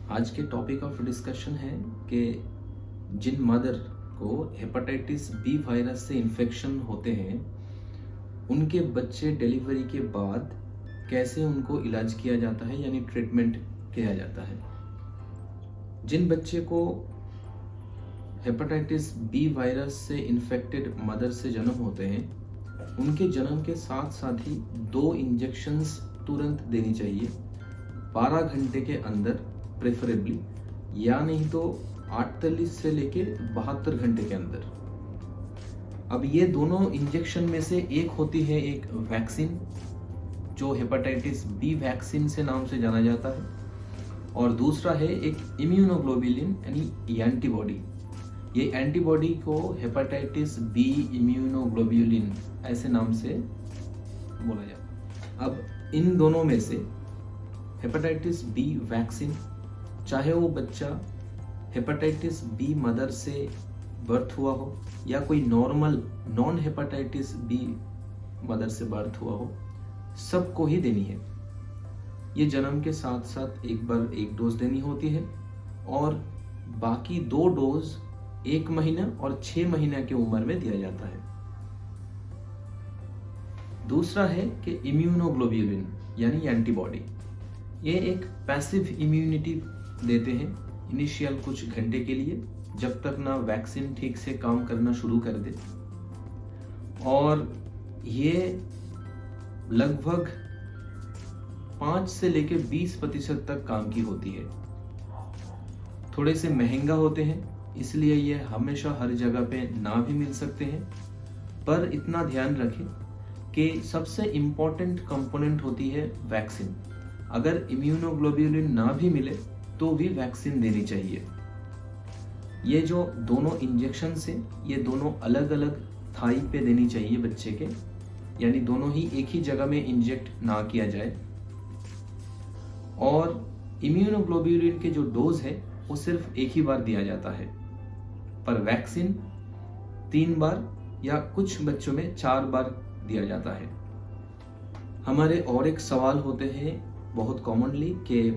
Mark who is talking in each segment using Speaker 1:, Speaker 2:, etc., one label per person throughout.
Speaker 1: आज के topic of discussion है कि जिन मदर को हेपेटाइटिस बी वायरस से इन्फेक्शन होते हैं उनके बच्चे डिलीवरी के बाद कैसे उनको इलाज किया जाता है यानी ट्रीटमेंट किया जाता है। जिन बच्चे को हेपेटाइटिस बी वायरस से इन्फेक्टेड मदर से जन्म होते हैं उनके जन्म के साथ साथ ही 2 इंजेक्शंस तुरंत देनी चाहिए 12 घंटे के अंदर प्रेफरेबली, या नहीं तो 48 से लेके 72 घंटे के अंदर। अब ये दोनों इंजेक्शन में से एक होती है एक वैक्सीन जो हेपेटाइटिस बी वैक्सीन से नाम से जाना जाता है, और दूसरा है एक इम्यूनोग्लोबुलिन यानी एंटीबॉडी। ये एंटीबॉडी को हेपेटाइटिस बी इम्यूनोग्लोबुलिन ऐसे नाम से बोला जाता है। अब इन दोनों में से हेपेटाइटिस बी वैक्सीन, चाहे वो बच्चा हेपेटाइटिस बी मदर से बर्थ हुआ हो या कोई normal non hepatitis B mother से बर्थ हुआ हो, सबको ही देनी है। ये जन्म के साथ साथ एक बार एक डोज देनी होती है और बाकी 2 डोज 1 महीना और 6 महीने की उम्र में दिया जाता है। दूसरा है कि इम्यूनोग्लोबुलिन यानी एंटीबॉडी। ये एक पैसिव इम्यूनिटी देते हैं इनिशियल कुछ घंटे के लिए, जब तक ना वैक्सीन ठीक से काम करना शुरू कर दे, और ये लगभग 5 से लेके 20% तक काम की होती है। थोड़े से महंगा होते हैं इसलिए ये हमेशा हर जगह पे ना भी मिल सकते हैं, पर इतना ध्यान रखें कि सबसे इम्पोर्टेंट कंपोनेंट होती है वैक्सीन। अगर इम्यूनोग्लोबुलिन ना भी मिले तो भी वैक्सीन देनी चाहिए। ये जो दोनों इंजेक्शन से ये दोनों अलग अलग थाई पे देनी चाहिए बच्चे के, यानी दोनों ही एक ही जगह में इंजेक्ट ना किया जाए। और इम्यूनोग्लोबुलिन के जो डोज है वो सिर्फ एक ही बार दिया जाता है, पर वैक्सीन 3 बार या कुछ बच्चों में 4 बार दिया जाता है। हमारे और एक सवाल होते हैं बहुत कॉमनली कि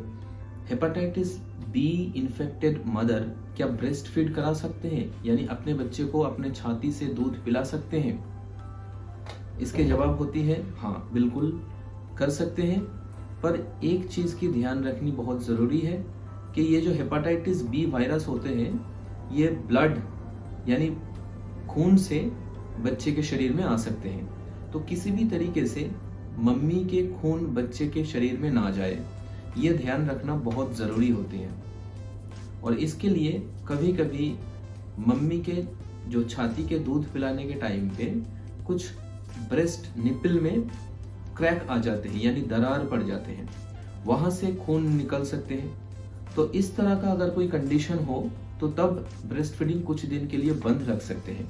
Speaker 1: हेपेटाइटिस बी इन्फेक्टेड मदर क्या ब्रेस्ट फीड करा सकते हैं, यानी अपने बच्चे को अपने छाती से दूध पिला सकते हैं? इसके जवाब होती है हाँ, बिल्कुल कर सकते हैं, पर एक चीज की ध्यान रखनी बहुत जरूरी है कि ये जो हेपेटाइटिस बी वायरस होते हैं ये ब्लड यानी खून से बच्चे के शरीर में आ सकते हैं, तो किसी भी तरीके से मम्मी के खून बच्चे के शरीर में ना जाए, ये ध्यान रखना बहुत ज़रूरी होती है। और इसके लिए कभी कभी मम्मी के जो छाती के दूध पिलाने के टाइम पे कुछ ब्रेस्ट निपल में क्रैक आ जाते हैं यानी दरार पड़ जाते हैं, वहाँ से खून निकल सकते हैं। तो इस तरह का अगर कोई कंडीशन हो तो तब ब्रेस्ट फीडिंग कुछ दिन के लिए बंद रख सकते हैं।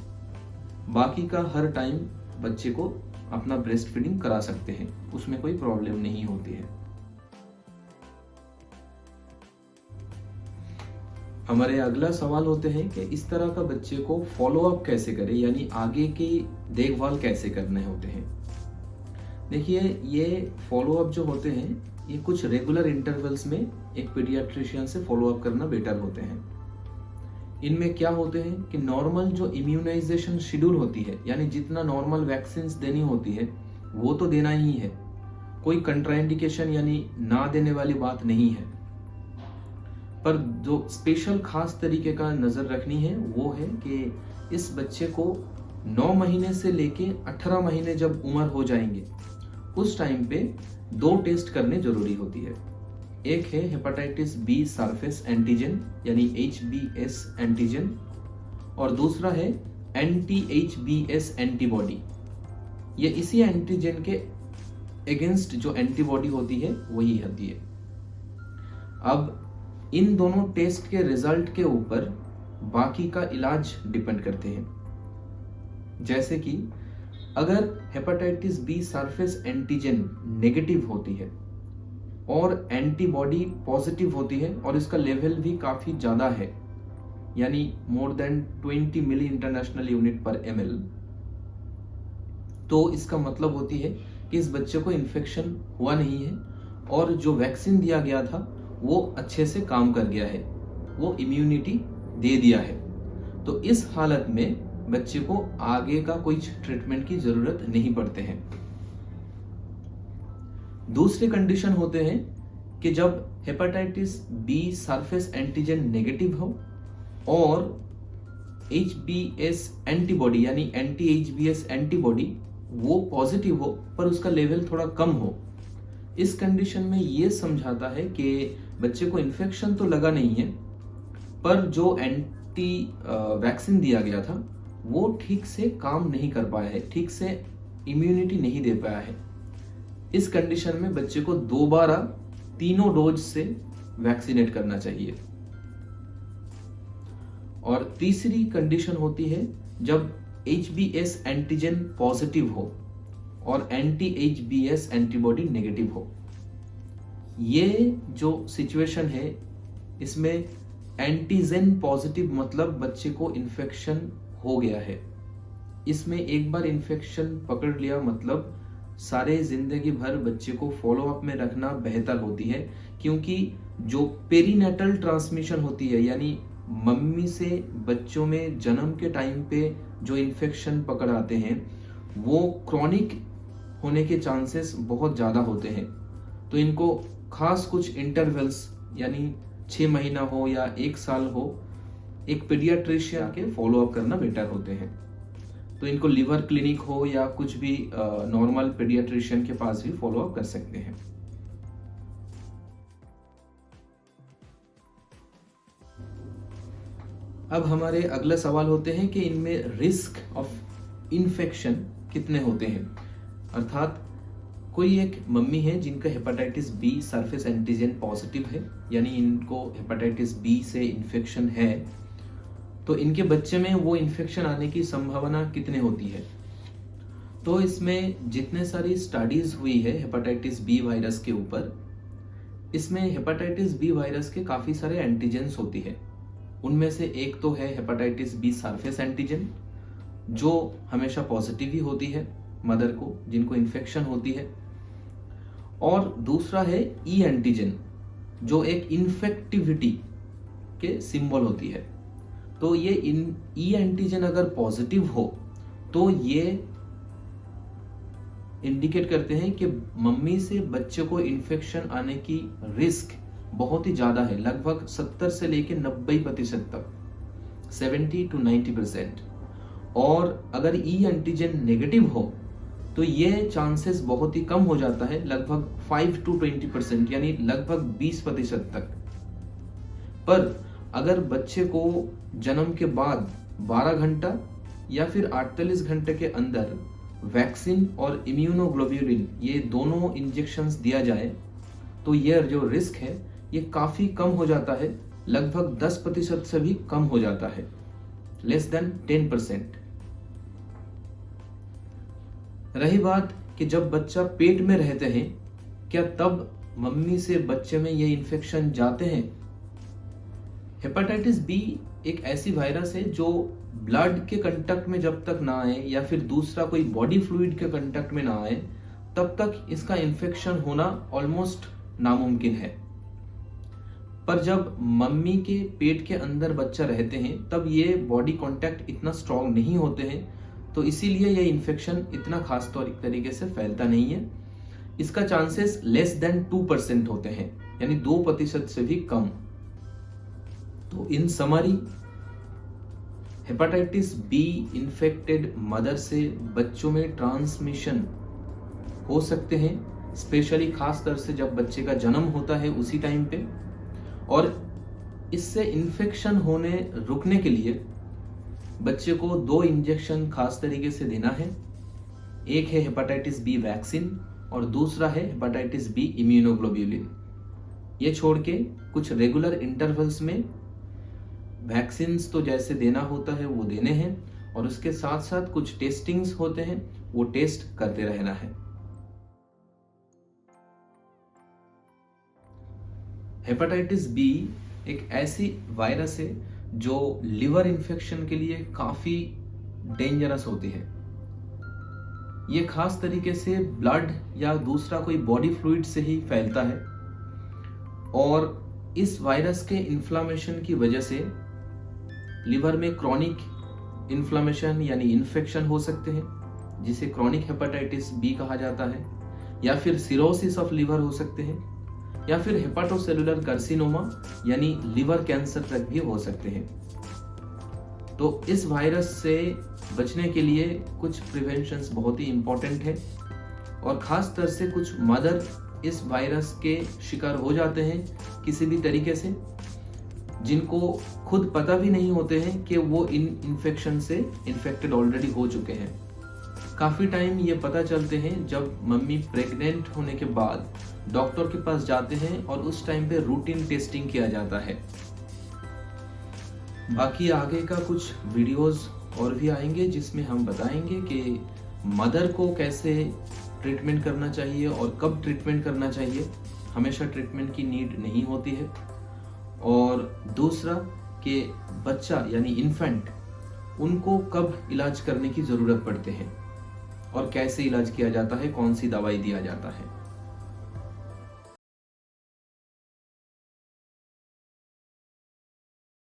Speaker 1: बाकी का हर टाइम बच्चे को अपना ब्रेस्ट फीडिंग करा सकते हैं, उसमें कोई प्रॉब्लम नहीं होती है। हमारे अगला सवाल होते हैं कि इस तरह का बच्चे को फॉलो अप कैसे करें, यानी आगे की देखभाल कैसे करने होते हैं। देखिए, ये फॉलो अप जो होते हैं ये कुछ रेगुलर इंटरवल्स में एक पीडियाट्रिशियन से फॉलो अप करना बेटर होते हैं। इनमें क्या होते हैं कि नॉर्मल जो इम्यूनाइजेशन शेड्यूल होती है, यानी जितना नॉर्मल वैक्सीन्स देनी होती है वो तो देना ही है, कोई कंट्राइंडिकेशन यानी ना देने वाली बात नहीं है, पर जो स्पेशल खास तरीके का नजर रखनी है वो है कि इस बच्चे को 9 महीने से लेके 18 महीने जब उम्र हो जाएंगे उस टाइम पे 2 टेस्ट करने जरूरी होती है। एक है हेपेटाइटिस बी सरफेस एंटीजन यानी HBS एंटीजन, और दूसरा है anti-HBS एंटीबॉडी। ये इसी एंटीजन के अगेंस्ट जो एंटीबॉडी होती है वही होती है। अब इन दोनों टेस्ट के रिजल्ट के ऊपर बाकी का इलाज डिपेंड करते हैं। जैसे कि अगर hepatitis B surface antigen negative होती है और एंटीबॉडी पॉजिटिव होती है और इसका लेवल भी काफी ज्यादा है, यानी मोर देन 20 मिली इंटरनेशनल यूनिट पर ml, तो इसका मतलब होती है कि इस बच्चे को इन्फेक्शन हुआ नहीं है और जो वैक्सीन दिया गया था वो अच्छे से काम कर गया है, वो इम्यूनिटी दे दिया है। तो इस हालत में बच्चे को आगे का कोई ट्रीटमेंट की जरूरत नहीं पड़ते हैं। दूसरे कंडीशन होते हैं कि जब hepatitis B surface antigen negative हो और HBS एंटीबॉडी यानी एंटी HBS एंटीबॉडी वो पॉजिटिव हो पर उसका लेवल थोड़ा कम हो। इस कंडीशन में ये समझाता है कि बच्चे को इन्फेक्शन तो लगा नहीं है, पर जो एंटी वैक्सीन दिया गया था वो ठीक से काम नहीं कर पाया है, ठीक से इम्यूनिटी नहीं दे पाया है। इस कंडीशन में बच्चे को दोबारा तीनों डोज से वैक्सीनेट करना चाहिए। और तीसरी कंडीशन होती है जब HBS एंटीजन पॉजिटिव हो और एंटी HBS एंटीबॉडी नेगेटिव हो। ये जो सिचुएशन है इसमें एंटीजन पॉजिटिव मतलब बच्चे को इन्फेक्शन हो गया है। इसमें एक बार इन्फेक्शन पकड़ लिया मतलब सारे जिंदगी भर बच्चे को फॉलो अप में रखना बेहतर होती है, क्योंकि जो पेरीनेटल ट्रांसमिशन होती है यानी मम्मी से बच्चों में जन्म के टाइम पे जो इन्फेक्शन पकड़ आते हैं वो क्रॉनिक होने के चांसेस बहुत ज़्यादा होते हैं। तो इनको खास कुछ इंटरवल्स यानी 6 महीना हो या 1 साल हो एक पीडियाट्रिशियन के फॉलो अप करना बेटर होते हैं। तो इनको लिवर क्लिनिक हो या कुछ भी नॉर्मल पीडियाट्रिशियन के पास भी फॉलो अप कर सकते हैं। अब हमारे अगला सवाल होते हैं कि इनमें रिस्क ऑफ इन्फेक्शन कितने होते हैं। अर्थात कोई एक मम्मी है जिनका hepatitis B surface antigen positive है यानी इनको हेपेटाइटिस बी से इन्फेक्शन है, तो इनके बच्चे में वो इन्फेक्शन आने की संभावना कितने होती है। तो इसमें जितने सारी स्टडीज हुई है हेपेटाइटिस बी वायरस के ऊपर, इसमें हेपेटाइटिस बी वायरस के काफी सारे एंटीजेंस होती है। उनमें से एक तो है हेपेटाइटिस बी सरफेस एंटीजन जो हमेशा पॉजिटिव ही होती है मदर को जिनको इन्फेक्शन होती है, और दूसरा है ई एंटीजन जो एक इन्फेक्टिविटी के सिंबल होती है। तो ये ई एंटीजन अगर पॉजिटिव हो तो ये इंडिकेट करते हैं कि मम्मी से बच्चे को इन्फेक्शन आने की रिस्क बहुत ही ज्यादा है, लगभग 70 से लेकर 90% तक, 70 to 90%। और अगर ई एंटीजन नेगेटिव हो तो ये चांसेस बहुत ही कम हो जाता है, लगभग 5 to 20% यानी लगभग 20% तक। पर अगर बच्चे को जन्म के बाद 12 घंटा या फिर 48 घंटे के अंदर वैक्सीन और इम्यूनोग्लोब्यूलिन ये दोनों इंजेक्शंस दिया जाए तो ये जो रिस्क है ये काफी कम हो जाता है, लगभग 10% से भी कम हो जाता है, लेस देन 10%। रही बात कि जब बच्चा पेट में रहते हैं क्या तब मम्मी से बच्चे में ये इन्फेक्शन जाते हैं। हेपेटाइटिस बी एक ऐसी वायरस है जो ब्लड के कांटेक्ट में जब तक ना आए या फिर दूसरा कोई बॉडी फ्लूइड के कांटेक्ट में ना आए तब तक इसका इन्फेक्शन होना ऑलमोस्ट नामुमकिन है। पर जब मम्मी के पेट के अंदर बच्चा रहते हैं तब ये बॉडी कांटेक्ट इतना स्ट्रांग नहीं होते हैं, तो इसीलिए ये इन्फेक्शन इतना खास तरीके से फैलता नहीं है। इसका चांसेस लेस देन 2% होते हैं यानी 2% से भी कम। तो in summary hepatitis B infected mother से बच्चों में ट्रांसमिशन हो सकते हैं, स्पेशली खास तौर से जब बच्चे का जन्म होता है उसी टाइम पे। और इससे इन्फेक्शन होने रुकने के लिए बच्चे को 2 इंजेक्शन खास तरीके से देना है। एक है हेपेटाइटिस बी वैक्सीन और दूसरा है हेपेटाइटिस बी इम्यूनोग्लोब्यूलिन। ये छोड़ के कुछ रेगुलर इंटरवल्स में वैक्सीन्स तो जैसे देना होता है वो देने हैं और उसके साथ साथ कुछ टेस्टिंग्स होते हैं वो टेस्ट करते रहना है। हेपेटाइटिस बी एक ऐसी वायरस है जो लिवर इन्फेक्शन के लिए काफी डेंजरस होती है। ये खास तरीके से ब्लड या दूसरा कोई बॉडी फ्लूइड से ही फैलता है और इस वायरस के इन्फ्लामेशन की वजह से लिवर में क्रॉनिक इन्फ्लामेशन यानी इन्फेक्शन हो सकते हैं, जिसे क्रॉनिक हेपेटाइटिस बी कहा जाता है, या फिर सिरोसिस ऑफ लिवर हो सकते हैं, या फिर हेपाटोसेलुलर कार्सिनोमा यानी लिवर कैंसर तक भी हो सकते हैं। तो इस वायरस से बचने के लिए कुछ प्रिवेंशंस बहुत ही इंपॉर्टेंट है, और खास तरह से कुछ मदर इस वायरस के शिकार हो जाते हैं किसी भी तरीके से, जिनको खुद पता भी नहीं होते हैं कि वो इन इन्फेक्शन से इन्फेक्टेड ऑलरेडी हो चुके हैं। काफी टाइम ये पता चलते हैं जब मम्मी प्रेग्नेंट होने के बाद डॉक्टर के पास जाते हैं और उस टाइम पे रूटीन टेस्टिंग किया जाता है। बाकी आगे का कुछ वीडियोस और भी आएंगे जिसमें हम बताएंगे कि मदर को कैसे ट्रीटमेंट करना चाहिए और कब ट्रीटमेंट करना चाहिए। हमेशा ट्रीटमेंट की नीड नहीं होती है। और दूसरा कि बच्चा यानी इन्फेंट, उनको कब इलाज करने की ज़रूरत पड़ते हैं और कैसे इलाज किया जाता है, कौन सी दवाई दिया जाता है।